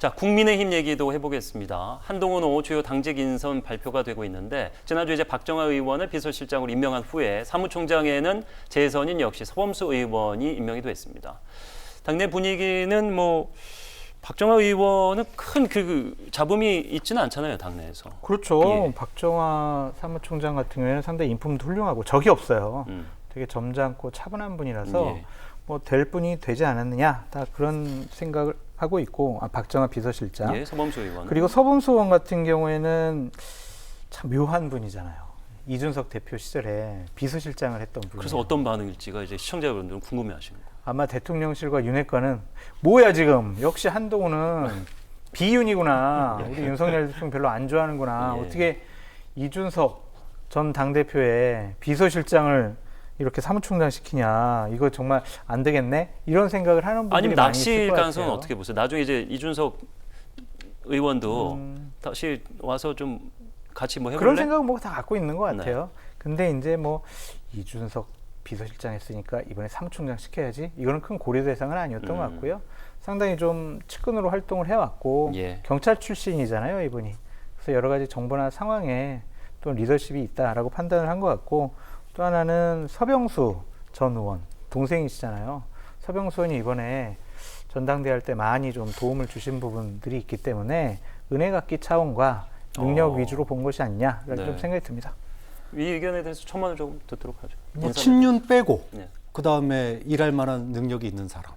자, 국민의힘 얘기도 해보겠습니다. 한동훈 5 주요 당직 인선 발표가 되고 있는데 지난주 이제 박정아 의원을 비서실장으로 임명한 후에 사무총장에는 재선인 역시 서범수 의원이 임명이 됐습니다. 당내 분위기는 뭐 박정아 의원은 큰 그 잡음이 있지는 않잖아요, 당내에서. 그렇죠. 예. 박정아 사무총장 같은 경우에는 상당히 인품도 훌륭하고 적이 없어요. 되게 점잖고 차분한 분이라서 예. 뭐 될 분이 되지 않았느냐, 다 그런 생각을 하고 있고, 박정아 비서실장. 예, 서범수 의원. 그리고 서범수 의원 같은 경우에는 참 묘한 분이잖아요. 이준석 대표 시절에 비서실장을 했던 분이에요. 그래서 어떤 반응일지가 이제 시청자 여러분들은 궁금해하시는 거예요. 아마 대통령실과 윤핵관은 뭐야 지금 역시 한동훈은 비윤이구나. 우리 윤석열 대통령 별로 안 좋아하는구나. 예. 어떻게 이준석 전 당대표의 비서실장을 이렇게 사무총장 시키냐. 이거 정말 안 되겠네. 이런 생각을 하는 분들이 아니면 많이 낚시일 있을 것 가능성은 같아요. 어떻게 보세요? 나중에 이제 이준석 의원도 다시 와서 좀 같이 뭐 해볼래? 그런 생각은 뭐 다 갖고 있는 것 같아요. 근데 이제 뭐 이준석 비서실장 했으니까 이번에 사무총장 시켜야지. 이거는 큰 고려 대상은 아니었던 것 같고요. 상당히 좀 측근으로 활동을 해왔고 예. 경찰 출신이잖아요, 이분이. 그래서 여러 가지 정보나 상황에 또 리더십이 있다라고 판단을 한 것 같고, 또 하나는 서병수 전 의원 동생이시잖아요. 서병수 의원이 이번에 전당대회 할 때 많이 좀 도움을 주신 부분들이 있기 때문에 은혜 갚기 차원과 능력 위주로 본 것이 아니냐라는 네. 좀 생각이 듭니다. 이 의견에 대해서 첨언을 조금 듣도록 하죠. 뭐 인사는. 친윤 빼고 네. 그 다음에 일할 만한 능력이 있는 사람,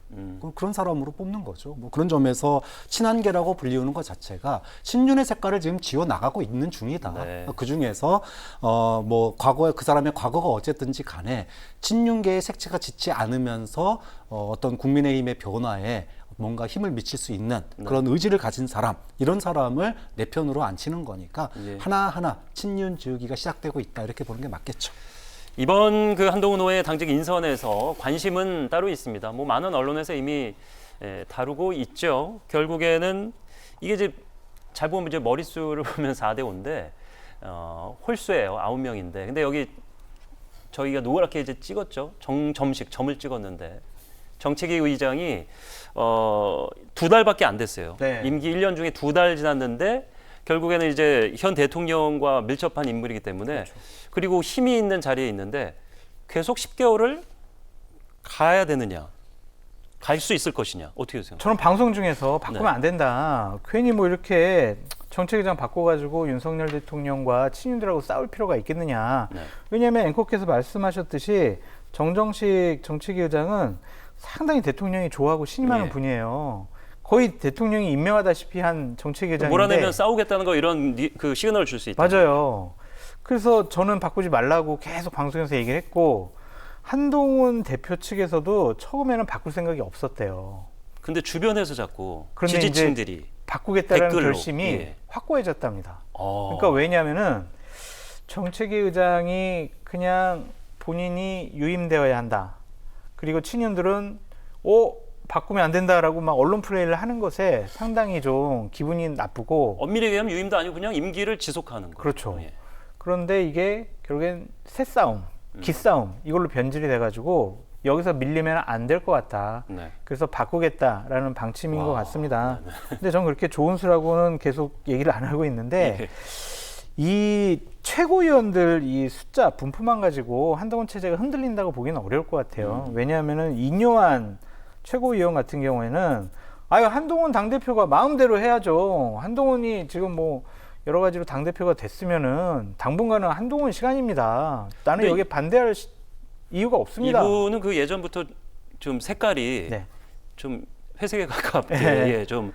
그런 사람으로 뽑는 거죠. 뭐 그런 점에서 친한계라고 불리우는 것 자체가 친윤의 색깔을 지금 지워 나가고 있는 중이다. 네. 그 중에서 뭐 과거에 그 사람의 과거가 어쨌든지 간에 친윤계의 색채가 짙지 않으면서 어떤 국민의힘의 변화에 뭔가 힘을 미칠 수 있는 그런 의지를 가진 사람, 이런 사람을 내 편으로 앉히는 거니까 예. 하나하나 친윤 지우기가 시작되고 있다, 이렇게 보는 게 맞겠죠. 이번 그 한동훈 의원의 당직 인선에서 관심은 따로 있습니다. 뭐 많은 언론에서 이미 다루고 있죠. 결국에는 이게 이제 잘 보면 이제 머릿수를 보면 4대 5인데 홀수예요. 9명인데. 근데 여기 저희가 노랗게 이제 찍었죠. 정점식 점을 찍었는데 정책위 의장이 2달밖에 안 됐어요. 네. 임기 1년 중에 2달 지났는데 결국에는 이제 현 대통령과 밀접한 인물이기 때문에 그렇죠. 그리고 힘이 있는 자리에 있는데 계속 10개월을 가야 되느냐, 갈 수 있을 것이냐, 어떻게 생각하세요? 저는 방송 중에서 바꾸면 네. 안 된다. 괜히 뭐 이렇게 정책의장 바꿔가지고 윤석열 대통령과 친윤들하고 싸울 필요가 있겠느냐. 네. 왜냐하면 앵커께서 말씀하셨듯이 정정식 정책위의장은 상당히 대통령이 좋아하고 신임하는 예. 분이에요. 거의 대통령이 임명하다시피 한 정책위의장인데. 몰아내면 싸우겠다는 거 이런 그 시그널을 줄 수 있다. 맞아요. 그래서 저는 바꾸지 말라고 계속 방송에서 얘기를 했고, 한동훈 대표 측에서도 처음에는 바꿀 생각이 없었대요. 근데 주변에서 자꾸 그런데 지지층들이 바꾸겠다라는 댓글로, 결심이 예. 확고해졌답니다. 그러니까 왜냐하면은 정책위 의장이 그냥 본인이 유임되어야 한다. 그리고 친윤들은 바꾸면 안 된다라고 막 언론 플레이를 하는 것에 상당히 좀 기분이 나쁘고. 엄밀히 얘기하면 유임도 아니고 그냥 임기를 지속하는 거예요. 그렇죠. 예. 그런데 이게 결국엔 새싸움, 기싸움 이걸로 변질이 돼가지고 여기서 밀리면 안 될 것 같다. 네. 그래서 바꾸겠다라는 방침인 것 같습니다. 근데 저는 그렇게 좋은 수라고는 계속 얘기를 안 하고 있는데 예. 이 최고위원들 이 숫자 분포만 가지고 한동훈 체제가 흔들린다고 보기는 어려울 것 같아요. 왜냐하면은 인요한 최고위원 같은 경우에는 한동훈 당대표가 마음대로 해야죠. 한동훈이 지금 뭐 여러 가지로 당대표가 됐으면은 당분간은 한동훈 시간입니다. 나는 여기에 반대할 이유가 없습니다. 이분은 그 예전부터 좀 색깔이 네. 좀 회색에 가깝게 네. 예, 좀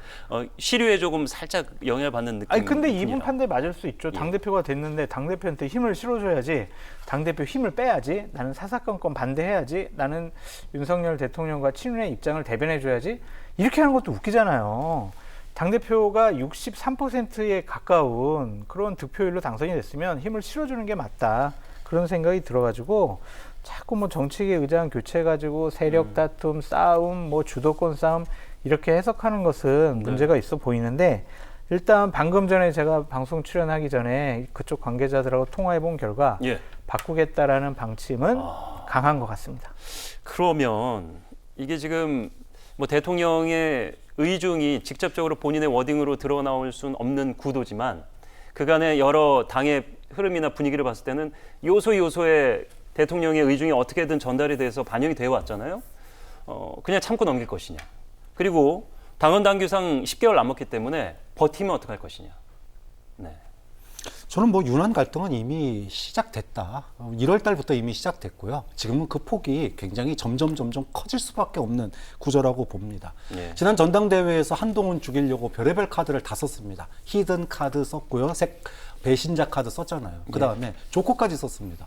시류에 조금 살짝 영향을 받는 느낌. 아니 근데 이분 판단에 맞을 수 있죠. 예. 당대표가 됐는데 당대표한테 힘을 실어줘야지. 당대표 힘을 빼야지. 나는 사사건건 반대해야지. 나는 윤석열 대통령과 친윤의 입장을 대변해줘야지. 이렇게 하는 것도 웃기잖아요. 당대표가 63%에 가까운 그런 득표율로 당선이 됐으면 힘을 실어주는 게 맞다. 그런 생각이 들어가지고 자꾸 뭐 정치계 의장 교체해가지고 세력 다툼, 싸움, 뭐 주도권 싸움 이렇게 해석하는 것은 문제가 있어 보이는데, 일단 방금 전에 제가 방송 출연하기 전에 그쪽 관계자들하고 통화해 본 결과 예. 바꾸겠다라는 방침은 강한 것 같습니다. 그러면 이게 지금 뭐 대통령의 의중이 직접적으로 본인의 워딩으로 드러나올 수는 없는 구도지만 그간의 여러 당의 흐름이나 분위기를 봤을 때는 요소요소의 대통령의 의중이 어떻게든 전달이 돼서 반영이 되어 왔잖아요. 그냥 참고 넘길 것이냐. 그리고 당헌 당규상 10개월 남았기 때문에 버티면 어떡할 것이냐. 네. 저는 뭐 윤한 갈등은 이미 시작됐다. 1월 달부터 이미 시작됐고요. 지금은 그 폭이 굉장히 점점 커질 수밖에 없는 구조라고 봅니다. 예. 지난 전당대회에서 한동훈 죽이려고 별의별 카드를 다 썼습니다. 히든 카드 썼고요. 배신자 카드 썼잖아요. 그 다음에 조커까지 썼습니다.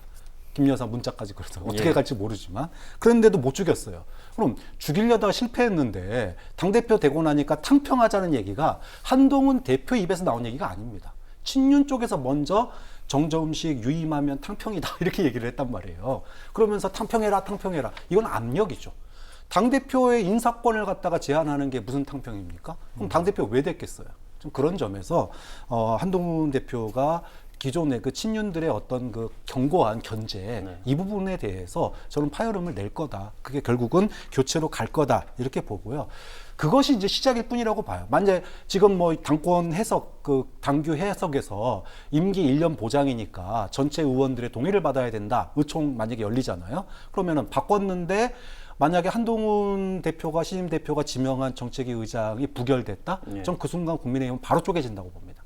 김 여사 문자까지 그래서 어떻게 갈지 모르지만 그런데도 못 죽였어요. 그럼 죽이려다가 실패했는데 당대표 되고 나니까 탕평하자는 얘기가 한동훈 대표 입에서 나온 얘기가 아닙니다. 친윤 쪽에서 먼저 정점식 유임하면 탕평이다 이렇게 얘기를 했단 말이에요. 그러면서 탕평해라. 이건 압력이죠. 당대표의 인사권을 갖다가 제한하는 게 무슨 탕평입니까? 그럼 당대표 왜 됐겠어요? 좀 그런 점에서 한동훈 대표가 기존의 그 친윤들의 어떤 그 견고한 견제 이 부분에 대해서 저는 파열음을 낼 거다. 그게 결국은 교체로 갈 거다. 이렇게 보고요. 그것이 이제 시작일 뿐이라고 봐요. 만약에 지금 뭐 당권 해석, 그 당규 해석에서 임기 1년 보장이니까 전체 의원들의 동의를 받아야 된다. 의총 만약에 열리잖아요. 그러면은 바꿨는데 만약에 한동훈 대표가 신임 대표가 지명한 정책위 의장이 부결됐다? 전 그 순간 국민의힘은 바로 쪼개진다고 봅니다.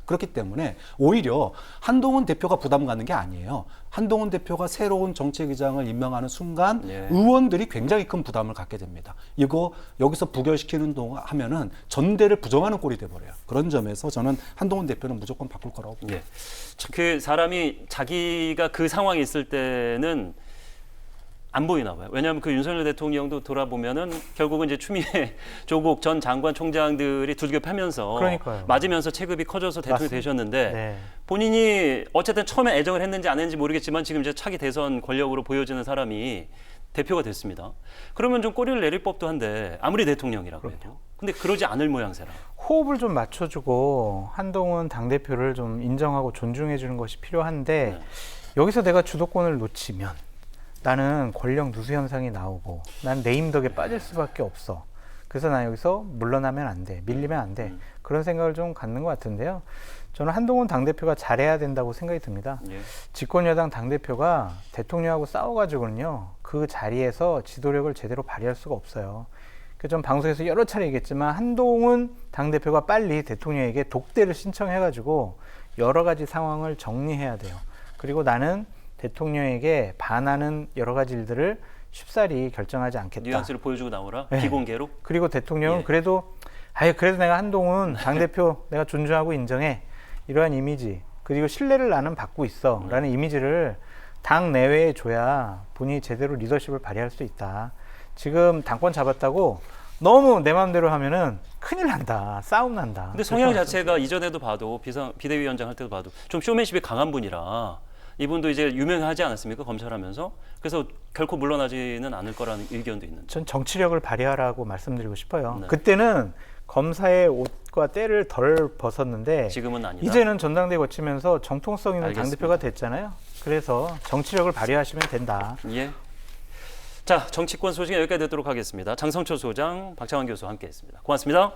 그렇기 때문에 오히려 한동훈 대표가 부담 갖는 게 아니에요. 한동훈 대표가 새로운 정책위장을 임명하는 순간 의원들이 굉장히 큰 부담을 갖게 됩니다. 이거 여기서 부결시키는 동안 하면은 전대를 부정하는 꼴이 돼버려요. 그런 점에서 저는 한동훈 대표는 무조건 바꿀 거라고 봅니다. 그 사람이 자기가 그 상황에 있을 때는 안 보이나 봐요. 왜냐하면 그 윤석열 대통령도 돌아보면은 결국은 이제 추미애 조국 전 장관 총장들이 둘겹하면서 맞으면서 체급이 커져서 대통령이 되셨는데 본인이 어쨌든 처음에 애정을 했는지 안 했는지 모르겠지만 지금 이제 차기 대선 권력으로 보여지는 사람이 대표가 됐습니다. 그러면 좀 꼬리를 내릴 법도 한데 아무리 대통령이라고 해도. 근데 그러지 않을 모양새라. 호흡을 좀 맞춰주고 한동훈 당대표를 좀 인정하고 존중해 주는 것이 필요한데 여기서 내가 주도권을 놓치면 나는 권력 누수 현상이 나오고 난 내 힘덕에 빠질 수밖에 없어. 그래서 나 여기서 물러나면 안 돼. 밀리면 안 돼. 그런 생각을 좀 갖는 것 같은데요. 저는 한동훈 당대표가 잘해야 된다고 생각이 듭니다. 집권여당 당대표가 대통령하고 싸워가지고는요. 그 자리에서 지도력을 제대로 발휘할 수가 없어요. 좀 방송에서 여러 차례 얘기했지만 한동훈 당대표가 빨리 대통령에게 독대를 신청해가지고 여러 가지 상황을 정리해야 돼요. 그리고 나는 대통령에게 반하는 여러 가지 일들을 쉽사리 결정하지 않겠다. 뉘앙스를 보여주고 나오라? 비공개로? 그리고 대통령은 그래도 내가 한동훈 당대표 내가 존중하고 인정해. 이러한 이미지 그리고 신뢰를 나는 받고 있어 라는 이미지를 당 내외에 줘야 본인이 제대로 리더십을 발휘할 수 있다. 지금 당권 잡았다고 너무 내 마음대로 하면은 큰일 난다. 싸움 난다. 근데 성향 자체가 이전에도 봐도 비대위원장 할 때도 봐도 좀 쇼맨십이 강한 분이라 이분도 이제 유명하지 않았습니까? 검찰하면서. 그래서 결코 물러나지는 않을 거라는 의견도 있는데. 전 정치력을 발휘하라고 말씀드리고 싶어요. 그때는 검사의 옷과 때를 덜 벗었는데 지금은 아니다. 이제는 전당대회 거치면서 정통성 있는 당대표가 됐잖아요. 그래서 정치력을 발휘하시면 된다. 자, 정치권 소식 여기까지 듣도록 하겠습니다. 장성철 소장, 박창환 교수와 함께했습니다. 고맙습니다.